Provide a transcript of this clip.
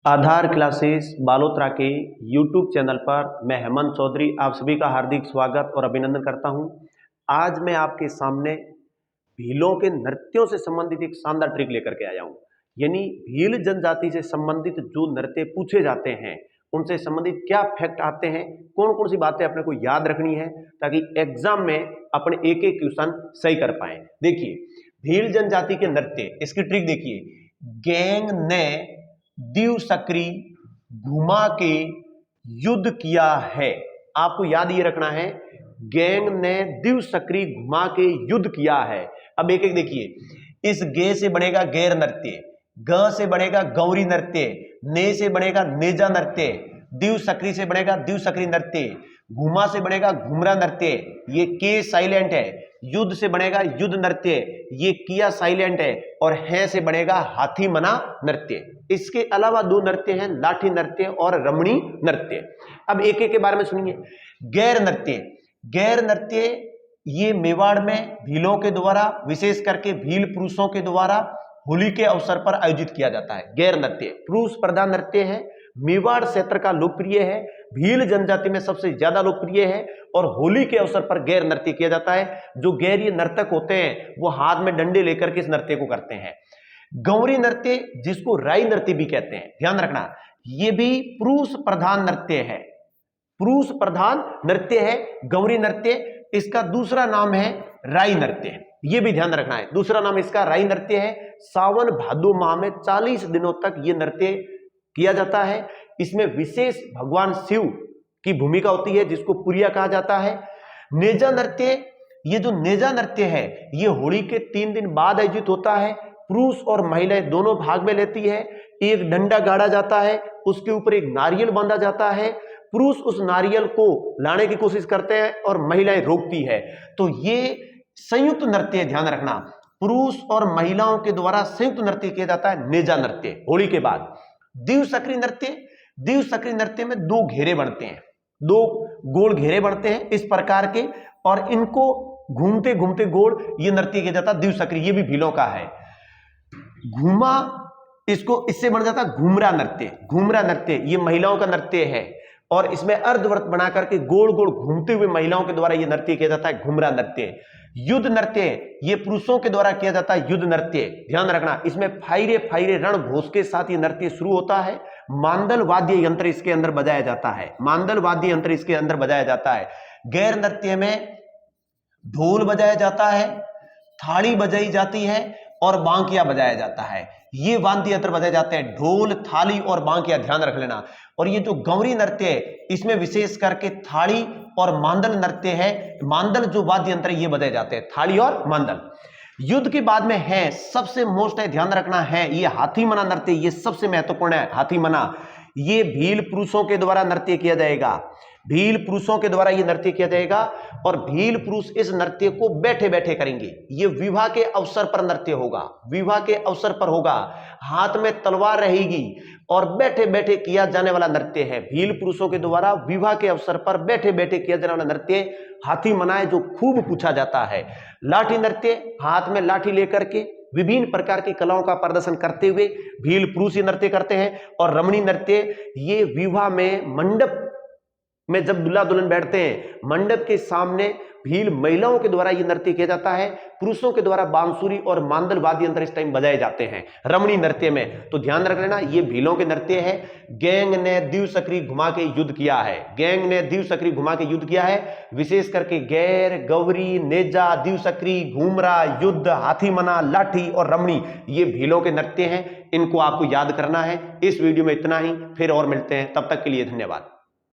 आधार classes Balotra के YouTube channel पर मैं हेमंत चौधरी आप सभी का हार्दिक स्वागत और अभिनंदन करता हूं। आज मैं आपके सामने भीलों के नृत्यों से संबंधित एक शानदार ट्रिक लेकर के आया हूं। यानी भील जनजाति से संबंधित जो नृत्य पूछे जाते हैं उनसे संबंधित क्या फैक्ट आते हैं, कौन कौन सी बातें अपने को याद रखनी है ताकि एग्जाम में अपने एक एक क्वेश्चन सही कर पाए। देखिए भील जनजाति के नृत्य, इसकी ट्रिक देखिए। गैंग ने दिव सक्री घुमा के युद्ध किया है। आपको याद ये रखना है, गैंग ने दिव सक्री घुमा के युद्ध किया है। अब एक एक देखिए। इस गे से बनेगा गैर नृत्य, ग से बनेगा गौरी नृत्य, ने से बनेगा नेजा नृत्य, दिव सक्री से बनेगा दिव सक्री नृत्य, घुमा से बनेगा घुमरा नृत्य, ये के साइलेंट है। युद्ध से बनेगा युद्ध नृत्य, ये किया साइलेंट है। और है से बनेगा हाथी मना नृत्य। इसके अलावा दो नृत्य हैं, लाठी नृत्य और रमणी नृत्य। अब एक एक के बारे में सुनिए। गैर नृत्य, गैर नृत्य ये मेवाड़ में भीलों के द्वारा, विशेष करके भील पुरुषों के द्वारा होली के अवसर पर आयोजित किया जाता है। गैर नृत्य पुरुष प्रधान नृत्य है, मेवाड़ क्षेत्र का लोकप्रिय है, भील जनजाति में सबसे ज्यादा लोकप्रिय है और होली के अवसर पर गैर नृत्य किया जाता है। जो गैर ये नर्तक होते हैं वो हाथ में डंडे लेकर के इस नृत्य को करते हैं। गौरी नृत्य जिसको राई नृत्य भी कहते हैं, ध्यान रखना, ये भी पुरुष प्रधान नृत्य है, पुरुष प्रधान नृत्य है गौरी नृत्य। इसका दूसरा नाम है राई नृत्य, ये भी ध्यान रखना है, दूसरा नाम इसका राई नृत्य है। सावन भादो माह में 40 दिनों तक ये नृत्य किया जाता है। इसमें विशेष भगवान शिव की भूमिका होती है जिसको पुरिया कहा जाता है। नेजा नृत्य, ये जो नेजा नृत्य है ये होली के 3 दिन बाद आयोजित होता है। पुरुष और महिलाएं दोनों भाग में लेती है। एक डंडा गाड़ा जाता है, उसके ऊपर एक नारियल बांधा जाता है, पुरुष उस नारियल को लाने की कोशिश करते हैं और महिलाएं रोकती है। तो ये संयुक्त नृत्य, ध्यान रखना, पुरुष और महिलाओं के द्वारा संयुक्त नृत्य किया जाता है नेजा नृत्य होली के बाद। दिव सक्री नृत्य, दिव सक्री नृत्य में 2 घेरे बनते हैं, 2 गोल घेरे बनते हैं इस प्रकार के, और इनको घूमते घूमते गोल ये नृत्य किया जाता है दिव सक्री। ये भी भीलों का है। घूमा, इसको इससे बन जाता घुमरा नृत्य, घुमरा नृत्य ये महिलाओं का नृत्य है और इसमें अर्धवृत्त बना करके गोल गोल घूमते हुए महिलाओं के द्वारा ये नृत्य किया जाता है घुमरा नृत्य। युद्ध नृत्य ये पुरुषों के द्वारा किया जाता है युद्ध नृत्य, ध्यान रखना, इसमें फायरे फायरे रण घोष के साथ ये नृत्य शुरू होता है। मांदल वाद्य यंत्र इसके अंदर बजाया जाता है, मांदल वाद्य यंत्र इसके अंदर बजाया जाता है। गैर नृत्य में ढोल बजाया जाता है, थाली बजाई जाती है और बांकिया बजाया जाता है। ये वाद्य यंत्र बजाए जाते हैं, ढोल, थाली और बांकिया, ध्यान रख लेना। और ये जो गौरी नृत्य है इसमें विशेष करके थाली और मांदल नृत्य है, मांदल जो वाद्य यंत्र ये बजाए जाते हैं, थाली और मांदल। युद्ध के बाद में है सबसे मोस्ट है, ध्यान रखना है, ये हाथी मना नृत्य, ये सबसे महत्वपूर्ण है। हाथी मना ये भील पुरुषों के द्वारा नृत्य किया जाएगा, भील पुरुषों के द्वारा ये नृत्य किया जाएगा और भील पुरुष इस नृत्य को बैठे बैठे करेंगे। ये विवाह के अवसर पर नृत्य होगा, विवाह के अवसर पर होगा, हाथ में तलवार रहेगी और बैठे बैठे किया जाने वाला नृत्य है। भील पुरुषों के द्वारा विवाह के अवसर पर बैठे बैठे किया जाने वाला नृत्य हाथी मनाए, जो खूब पूछा जाता है। लाठी नृत्य, हाथ में लाठी लेकर के विभिन्न प्रकार की कलाओं का प्रदर्शन करते हुए भील पुरुष नृत्य करते हैं। और रमणी नृत्य ये विवाह में मंडप में जब दूल्हा दुल्हन बैठते हैं, मंडप के सामने भील महिलाओं के द्वारा ये नृत्य किया जाता है, पुरुषों के द्वारा बांसुरी और मांदल वाद्य यंत्र इस टाइम बजाए जाते हैं रमणी नृत्य में। तो ध्यान रख लेना ये भीलों के नृत्य है। गैंग ने दिव सक्री घुमा के युद्ध किया है, गैंग ने दिव सक्री घुमा के युद्ध किया है। विशेष करके गैर, गौरी, नेजा, दिव सक्री, घूमरा, युद्ध, हाथी मना, लाठी और रमणी ये भीलों के नृत्य हैं। इनको आपको याद करना है। इस वीडियो में इतना ही, फिर और मिलते हैं, तब तक के लिए धन्यवाद।